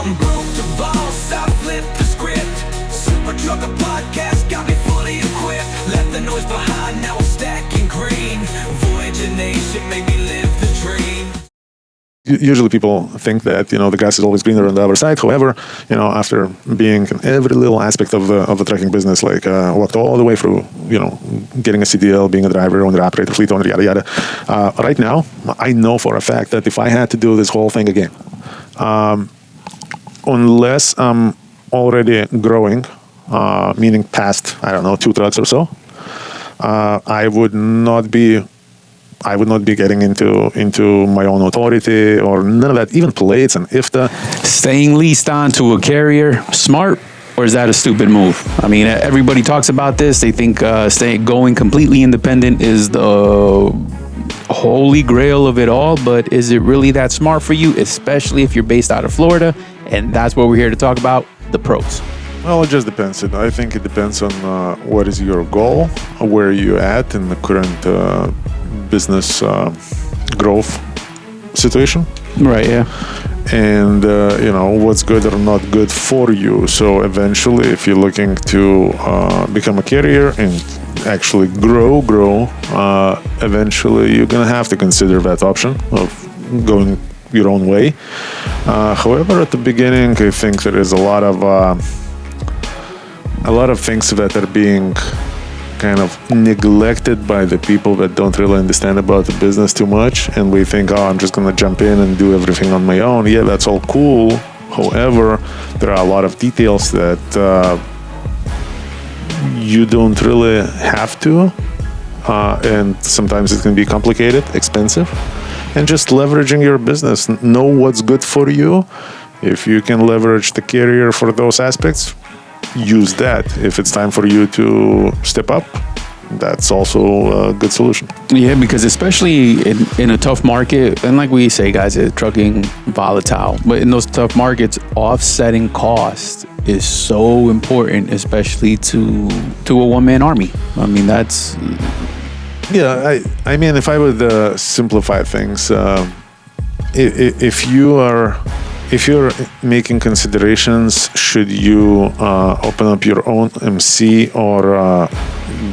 I'm broke the boss, I flip the script. Super Trucker Podcast got me fully equipped. Left the noise behind, now I'm stacking green. Voyager Nation made me live the dream. Usually people think that, the grass is always greener on the other side. However, after being in every little aspect of the trucking business, like walked all the way through, getting a CDL, being a driver, owner, operator, fleet owner, yada, yada. Right now, I know for a fact that if I had to do this whole thing again, unless I'm already growing, meaning past, 2 trucks or so, I would not be getting into my own authority or none of that, even plates and IFTA. Staying leased on to a carrier, smart, or is that a stupid move? I mean, everybody talks about this. They think going completely independent is the holy grail of it all, but is it really that smart for you, especially if you're based out of Florida? And that's what we're here to talk about, the pros. Well, it just depends. I think it depends on what is your goal, where you're at in the current business growth situation. Right, yeah. And, what's good or not good for you. So eventually, if you're looking to become a carrier and actually grow, eventually you're going to have to consider that option of going your own way. However, at the beginning, I think there is a lot of things that are being kind of neglected by the people that don't really understand about the business too much, and we think, I'm just going to jump in and do everything on my own. Yeah, that's all cool. However, there are a lot of details that you don't really have to, and sometimes it can be complicated, expensive, and just leveraging your business. Know what's good for you. If you can leverage the carrier for those aspects, use that. If it's time for you to step up, that's also a good solution. Yeah, because especially in a tough market, and like we say, guys, trucking volatile, but in those tough markets, offsetting cost is so important, especially to a one-man army. I mean, that's... Yeah, I mean, if I would simplify things, if you're making considerations, should you open up your own MC or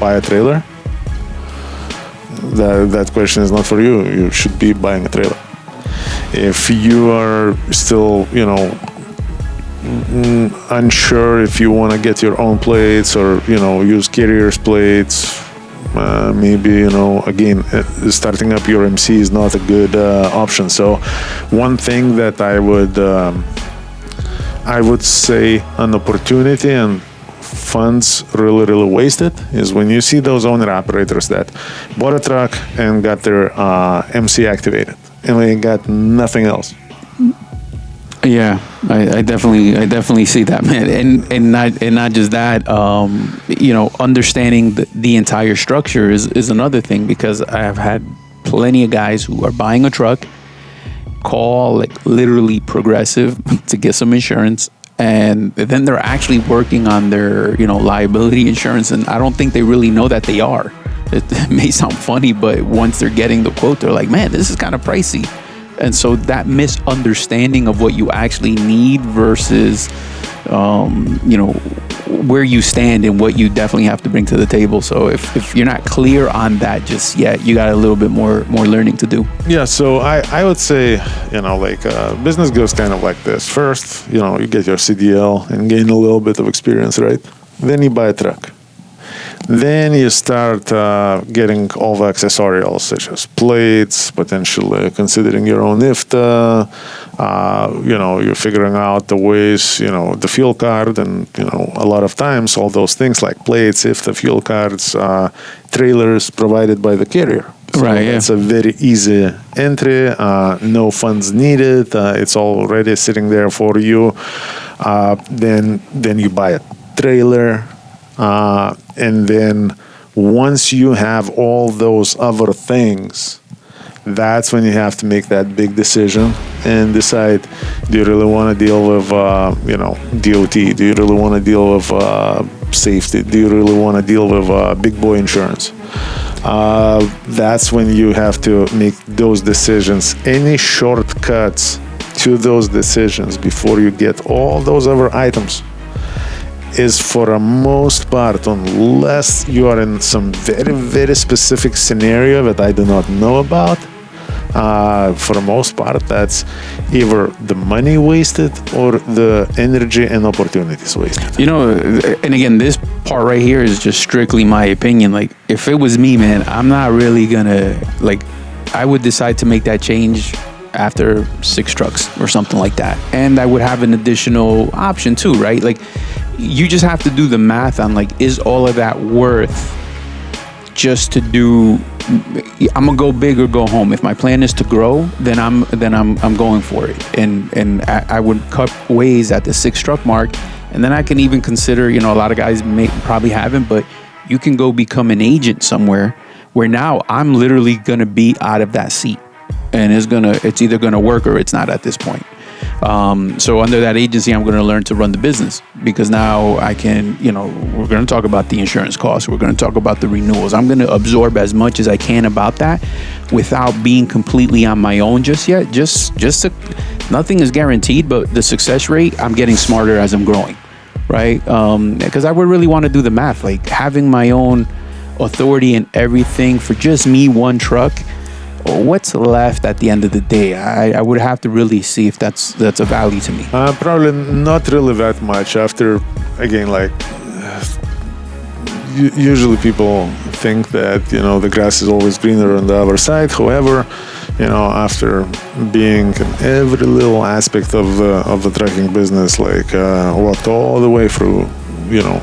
buy a trailer? That question is not for you. You should be buying a trailer. If you are still, unsure if you want to get your own plates or, use carrier's plates, maybe, again, starting up your MC is not a good option. So one thing that I would say an opportunity and funds really wasted is when you see those owner-operators that bought a truck and got their MC activated and they got nothing else. Yeah, I definitely see that, man, and not just that. Understanding the entire structure is another thing, because I have had plenty of guys who are buying a truck, call like literally Progressive to get some insurance, and then they're actually working on their liability insurance, and I don't think they really know that they are. It may sound funny, but once they're getting the quote, they're like, man, this is kind of pricey. And so that misunderstanding of what you actually need versus, where you stand and what you definitely have to bring to the table. So if you're not clear on that just yet, you got a little bit more learning to do. Yeah, so I would say, business goes kind of like this. First, you get your CDL and gain a little bit of experience, right? Then you buy a truck. Then you start getting all the accessorials, such as plates, potentially considering your own IFTA. You're figuring out the ways, the fuel card, and a lot of times all those things like plates, IFTA, fuel cards, trailers provided by the carrier. So right. Yeah. It's a very easy entry. No funds needed. It's already sitting there for you. Then you buy a trailer. And then once you have all those other things, that's when you have to make that big decision and decide, do you really want to deal with, DOT? Do you really want to deal with safety? Do you really want to deal with big boy insurance? That's when you have to make those decisions. Any shortcuts to those decisions before you get all those other items is, for the most part, unless you are in some very, very specific scenario that I do not know about, for the most part, that's either the money wasted or the energy and opportunities wasted. You know, and again, this part right here is just strictly my opinion. Like, if it was me, man, I'm not really gonna, like, I would decide to make that change after 6 trucks or something like that. And I would have an additional option too, right? Like, you just have to do the math on, like, is all of that worth just to do, I'm gonna go big or go home. If my plan is to grow, then I'm going for it. And I would cut ways at the 6 truck mark. And then I can even consider, you know, a lot of guys probably haven't, but you can go become an agent somewhere where now I'm literally gonna be out of that seat. And it's either gonna work or it's not at this point. So under that agency, I'm going to learn to run the business, because now I can, you know, we're going to talk about the insurance costs. We're going to talk about the renewals. I'm going to absorb as much as I can about that without being completely on my own just yet. Nothing is guaranteed, but the success rate, I'm getting smarter as I'm growing, right? Because I would really want to do the math, like having my own authority and everything for just me, one truck. What's left at the end of the day? I would have to really see if that's a value to me. Probably not really that much. After, again, like, usually people think that, you know, the grass is always greener on the other side. However, you know, after being in every little aspect of the trucking business, like walked all the way through, you know,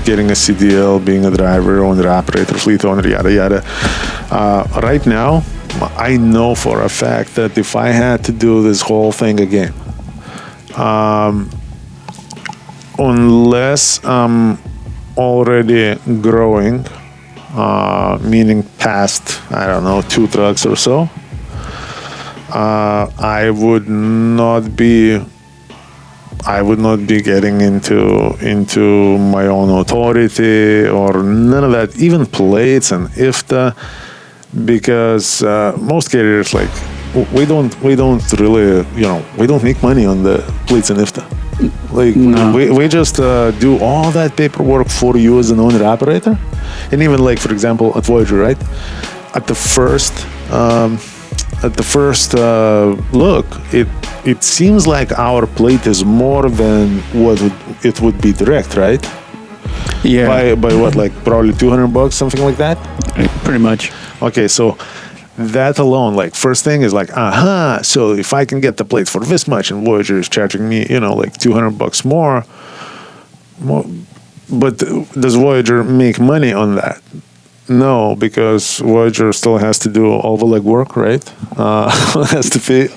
getting a CDL, being a driver, owner, operator, fleet owner, yada yada. Right now, I know for a fact that if I had to do this whole thing again, unless I'm already growing, meaning past, I don't know, 2 trucks or so, I would not be getting into my own authority or none of that, even plates and IFTA, because most carriers, like, we don't really, you know, we don't make money on the plates and IFTA. Like, no. we just do all that paperwork for you as an owner operator. And even, like, for example, at Voyager, right, at the first look, it seems like our plate is more than what it would be direct, right? Yeah. By what, like probably $200, something like that? Pretty much. Okay, so that alone, like, first thing is like, so if I can get the plate for this much and Voyager is charging me, you know, like $200 more, but does Voyager make money on that? No, because Voyager still has to do all the legwork, right? Has to pay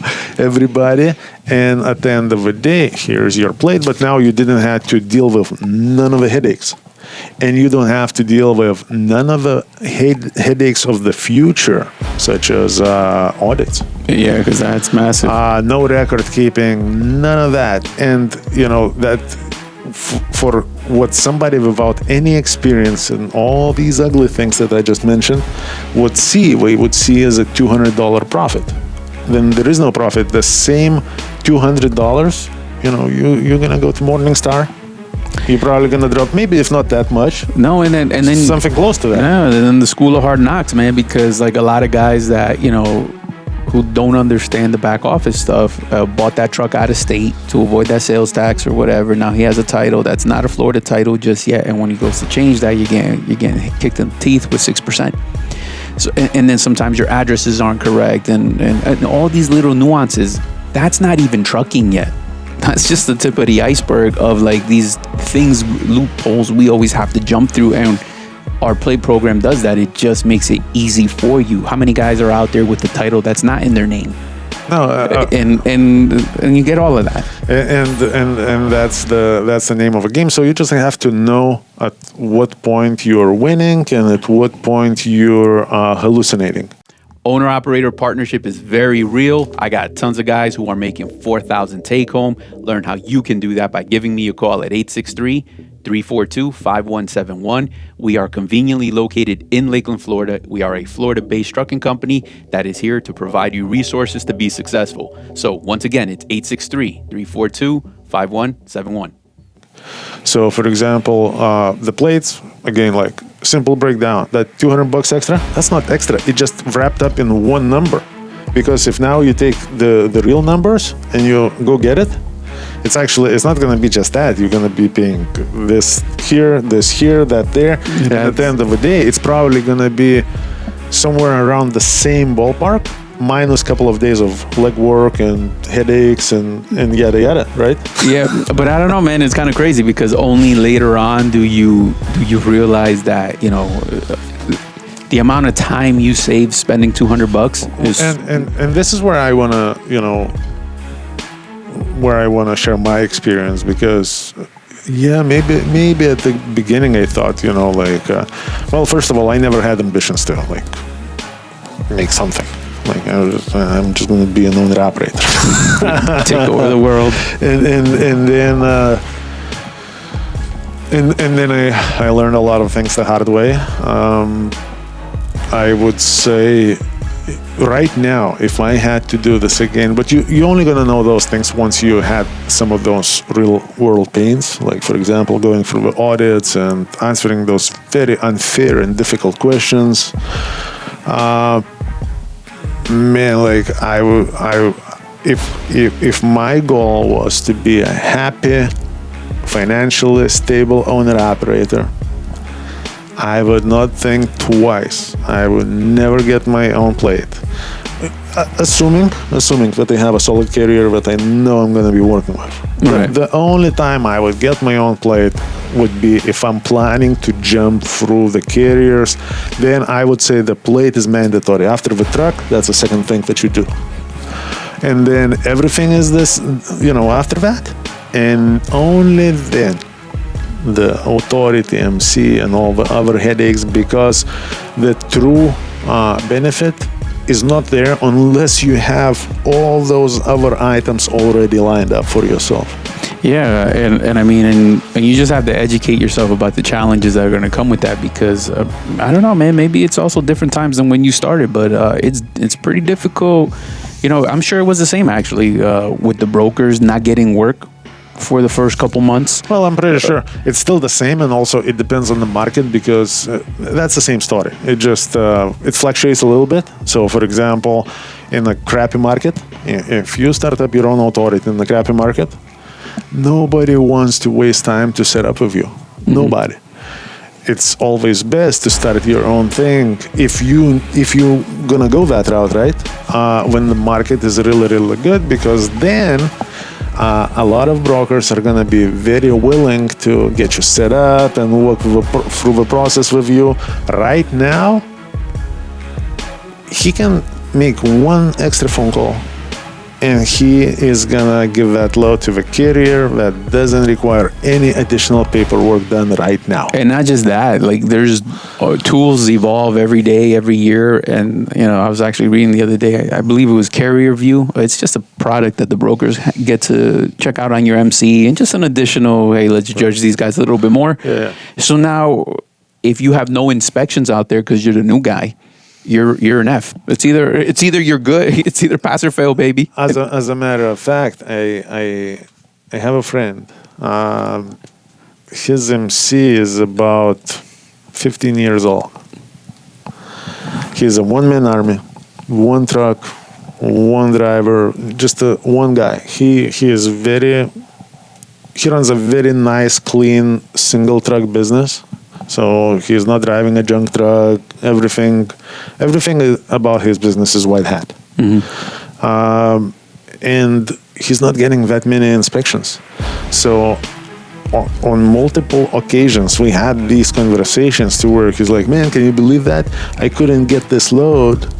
everybody. And at the end of the day, here's your plate. But now you didn't have to deal with none of the headaches. And you don't have to deal with none of the headaches of the future, such as audits. Yeah, because that's massive. No record keeping, none of that. And, you know, that for what somebody without any experience in all these ugly things that I just mentioned would see, we would see as a $200 profit. Then there is no profit. The same $200, you know, you're gonna go to Morningstar. You're probably gonna drop, maybe if not that much. No, and then something close to that. Yeah, and then the school of hard knocks, man, because like a lot of guys that, you know, who don't understand the back office stuff, bought that truck out of state to avoid that sales tax or whatever. Now he has a title that's not a Florida title just yet, and when he goes to change that, you're getting kicked in the teeth with 6%. So, and then sometimes your addresses aren't correct, and all these little nuances. That's not even trucking yet. That's just the tip of the iceberg of like these things, loopholes we always have to jump through, and our plate program does that. It just makes it easy for you. How many guys are out there with the title that's not in their name? No, and you get all of that. And that's the name of a game. So you just have to know at what point you're winning and at what point you're hallucinating. Owner-operator partnership is very real. I got tons of guys who are making $4,000 take-home. Learn how you can do that by giving me a call at 342-5171. We are conveniently located in Lakeland, Florida. We are a Florida-based trucking company that is here to provide you resources to be successful. So once again, it's 863-342-5171. So, for example, the plates, again, like simple breakdown, that $200 extra, that's not extra. It just wrapped up in one number. Because if now you take the real numbers and you go get it, it's not going to be just that. You're going to be paying this here, that there. And at the end of the day, it's probably going to be somewhere around the same ballpark, minus a couple of days of legwork and headaches and yada yada, right? Yeah, but I don't know, man. It's kind of crazy because only later on do you realize that, the amount of time you save spending $200 is. And this is where I wanna, share my experience, because maybe at the beginning I thought, well, first of all, I never had ambitions to make something. I'm just going to be an owner operator, take over the world, and then I learned a lot of things the hard way. I would say right now, if I had to do this again, but you're only going to know those things once you had some of those real world pains, like, for example, going through the audits and answering those very unfair and difficult questions. If my goal was to be a happy, financially stable owner operator, I would not think twice. I would never get my own plate. Assuming that I have a solid career that I know I'm going to be working with. Right. The only time I would get my own plate would be if I'm planning to jump through the carriers. Then I would say the plate is mandatory. After the truck, that's the second thing that you do. And then everything is this, after that. And only then the authority, MC, and all the other headaches, because the true benefit is not there unless you have all those other items already lined up for yourself. Yeah, and I mean, and you just have to educate yourself about the challenges that are going to come with that, because I don't know, man, maybe it's also different times than when you started, but it's pretty difficult. I'm sure it was the same actually with the brokers not getting work for the first couple months. Well, I'm pretty sure it's still the same, and also it depends on the market, because that's the same story. It just it fluctuates a little bit. So, for example, in a crappy market, if you start up your own authority in the crappy market, nobody wants to waste time to set up with you. Mm-hmm. Nobody. It's always best to start your own thing if you're gonna go that route, right? When the market is really, really good, because then a lot of brokers are going to be very willing to get you set up and work through the process with you. Right now, he can make one extra phone call, and he is going to give that load to the carrier that doesn't require any additional paperwork done right now. And not just that, there's tools evolve every day, every year. And, I was actually reading the other day, I believe it was Carrier View. It's just a product that the brokers get to check out on your MC, and just an additional, hey, let's judge these guys a little bit more. Yeah. So now, if you have no inspections out there because you're the new guy, you're an F. It's either you're good. It's either pass or fail, baby. As a matter of fact, I have a friend. His MC is about 15 years old. He's a one-man army, one truck, one driver, just one guy. He runs a very nice, clean single truck business. So he's not driving a junk truck. Everything about his business is white hat. Mm-hmm. And he's not getting that many inspections. So on multiple occasions, we had these conversations to where he's like, man, can you believe that? I couldn't get this load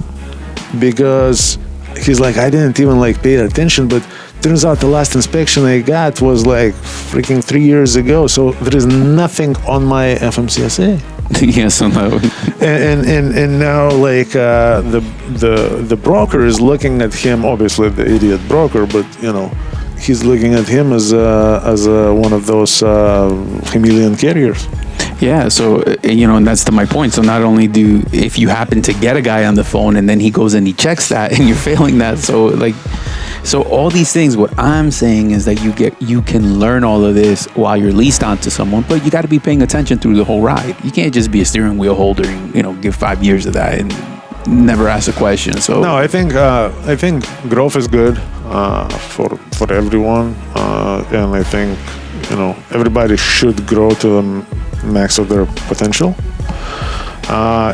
because he's like, I didn't even pay attention, but turns out the last inspection I got was freaking 3 years ago. So there is nothing on my FMCSA. Yes, I know. And now the broker is looking at him, obviously the idiot broker, but he's looking at him as one of those chameleon carriers. Yeah, so and that's to my point. So not only if you happen to get a guy on the phone and then he goes and he checks that and you're failing that, so all these things. What I'm saying is that you can learn all of this while you're leased onto someone, but you got to be paying attention through the whole ride. You can't just be a steering wheel holder and give 5 years of that and never ask a question. So no, I think growth is good for everyone, and I think everybody should grow to the max of their potential.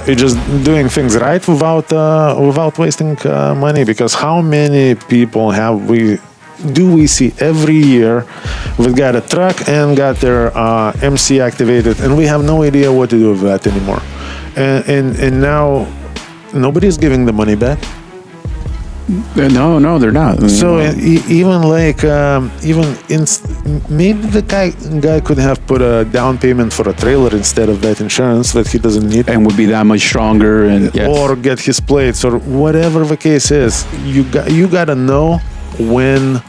It's just doing things right without wasting money, because how many people do we see every year we've got a truck and got their MC activated and we have no idea what to do with that anymore, and now nobody's giving the money back. No, they're not. So maybe the guy could have put a down payment for a trailer instead of that insurance that he doesn't need, and would be that much stronger, and yes. Or get his plates, or whatever the case is. You gotta know when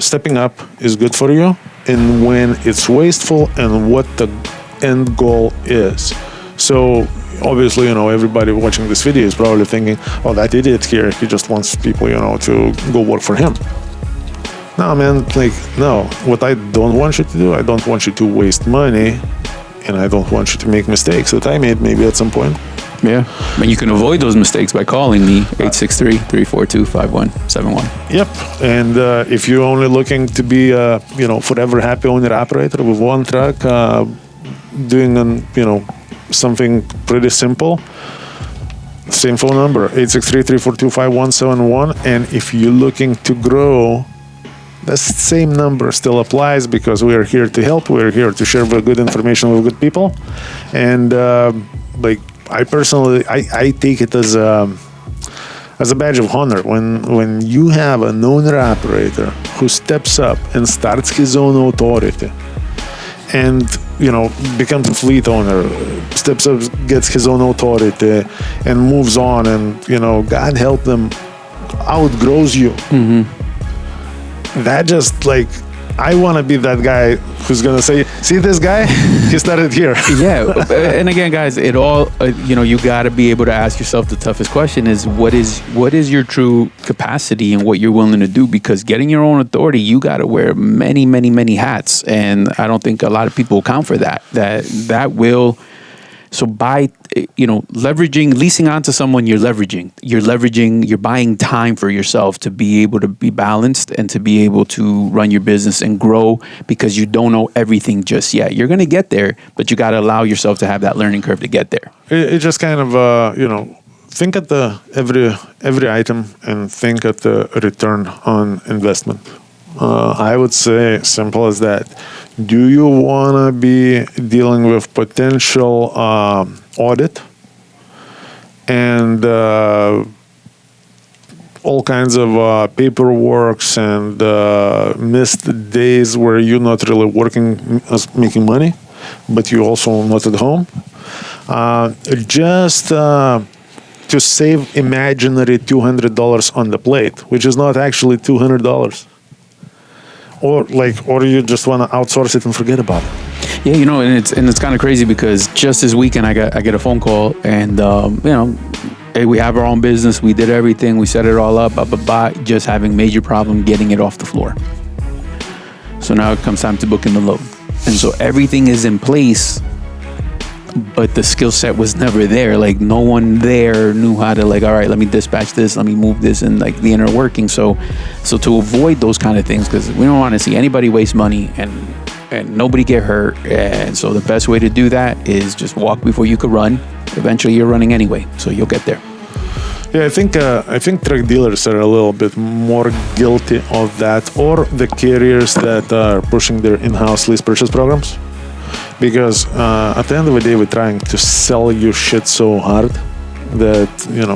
stepping up is good for you and when it's wasteful and what the end goal is. So obviously, everybody watching this video is probably thinking, oh, that idiot here, he just wants people, to go work for him. No, man, no. What I don't want you to do, I don't want you to waste money, and I don't want you to make mistakes that I made maybe at some point. Yeah, and you can avoid those mistakes by calling me, 863-342-5171. Yep, and if you're only looking to be, forever happy owner-operator with one truck, doing something pretty simple, same phone number, 863-342-5171. And if you're looking to grow, the same number still applies, because we are here to help. We're here to share the good information with good people. And I personally, I take it as a badge of honor when you have an owner-operator who steps up and starts his own authority and becomes a fleet owner, steps up, gets his own authority, and moves on, and God help them, outgrows you. Mm-hmm. That just I want to be that guy who's gonna say, see this guy, he started here. Yeah, and again, guys, it all you got to be able to ask yourself the toughest question is what is your true capacity and what you're willing to do, because getting your own authority, you got to wear many, many, many hats, and I don't think a lot of people account for that will. So by leveraging, leasing onto someone, you're buying time for yourself to be able to be balanced and to be able to run your business and grow, because you don't know everything just yet. You're going to get there, but you got to allow yourself to have that learning curve to get there. It just kind of think at the every item and think at the return on investment. I would say simple as that. Do you want to be dealing with potential audit and all kinds of paperworks and missed days where you're not really working, making money, but you're also not at home? Just to save imaginary $200 on the plate, which is not actually $200. Or you just want to outsource it and forget about it. Yeah, and it's kind of crazy, because just this weekend I get a phone call, and hey, we have our own business, we did everything, we set it all up, just having major problem getting it off the floor. So now it comes time to book in the load, and so everything is in place, but the skill set was never there. No one there knew how to all right, let me dispatch this, let me move this, and the inner working. So to avoid those kind of things, because we don't want to see anybody waste money and nobody get hurt. And so the best way to do that is just walk before you could run. Eventually you're running anyway, so you'll get there. Yeah, I think truck dealers are a little bit more guilty of that, or the carriers that are pushing their in-house lease purchase programs. Because at the end of the day, we're trying to sell you shit so hard that,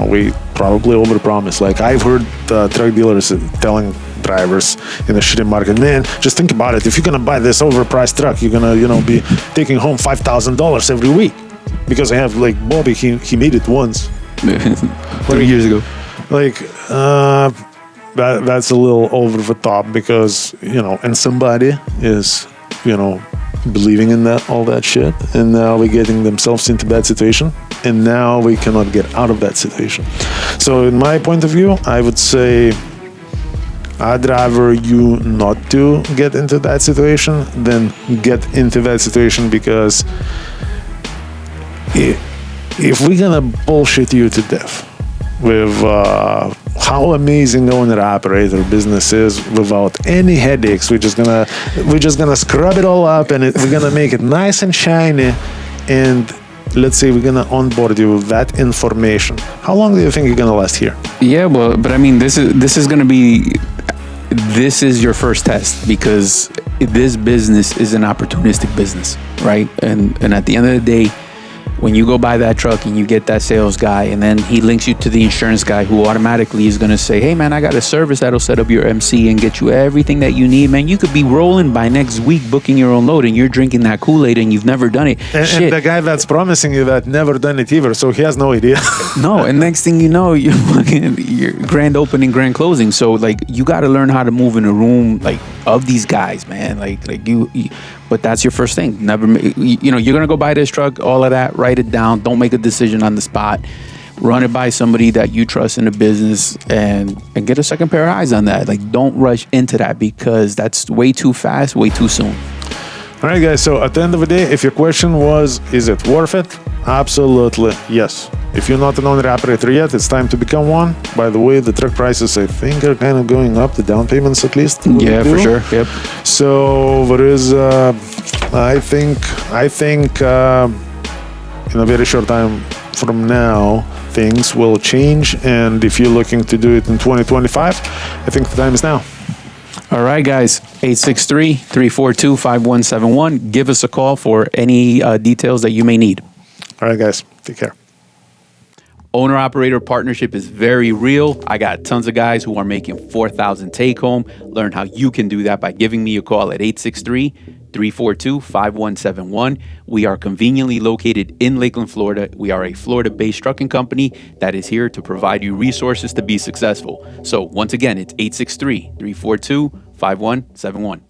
we probably overpromise. I've heard truck dealers telling drivers in the shitty market, man, just think about it. If you're going to buy this overpriced truck, you're going to, be taking home $5,000 every week. Because I have, Bobby, he made it once. 3 years ago. that's a little over the top because, and somebody is, believing in all that shit, and now we're getting themselves into that situation, and now we cannot get out of that situation. So in my point of view, I would say I'd rather you not to get into that situation than get into that situation, because if we're gonna bullshit you to death with how amazing owner-operator business is without any headaches, we're just gonna scrub it all up, and we're gonna make it nice and shiny, and let's say we're gonna onboard you with that information. How long do you think you're gonna last here? Yeah, well, but I mean, this is your first test, because this business is an opportunistic business, right? And at the end of the day, when you go buy that truck and you get that sales guy, and then he links you to the insurance guy who automatically is going to say, hey man, I got a service that'll set up your MC and get you everything that you need, man. You could be rolling by next week booking your own load, and you're drinking that Kool-Aid and you've never done it. And the guy that's promising you that never done it either, so he has no idea. No, and next thing you know, you're grand opening, grand closing. So like, you got to learn how to move in a room like of these guys, man. Like you but that's your first thing. Never, you're gonna go buy this truck, all of that. Write it down. Don't make a decision on the spot. Run it by somebody that you trust in the business, and get a second pair of eyes on that. Like, don't rush into that, because that's way too fast, way too soon. All right, guys. So at the end of the day, if your question was, is it worth it? Absolutely, yes. If you're not an owner-operator yet, it's time to become one. By the way, the truck prices, I think, are kind of going up. The down payments, at least. Yeah, for sure. Yep. So there is, I think, in a very short time from now, things will change. And if you're looking to do it in 2025, I think the time is now. All right, guys, 863-342-5171. Give us a call for any details that you may need. All right, guys, take care. Owner-operator partnership is very real. I got tons of guys who are making $4,000 take-home. Learn how you can do that by giving me a call at 863-342-5171. We are conveniently located in Lakeland, Florida. We are a Florida-based trucking company that is here to provide you resources to be successful. So once again, it's 863-342-5171.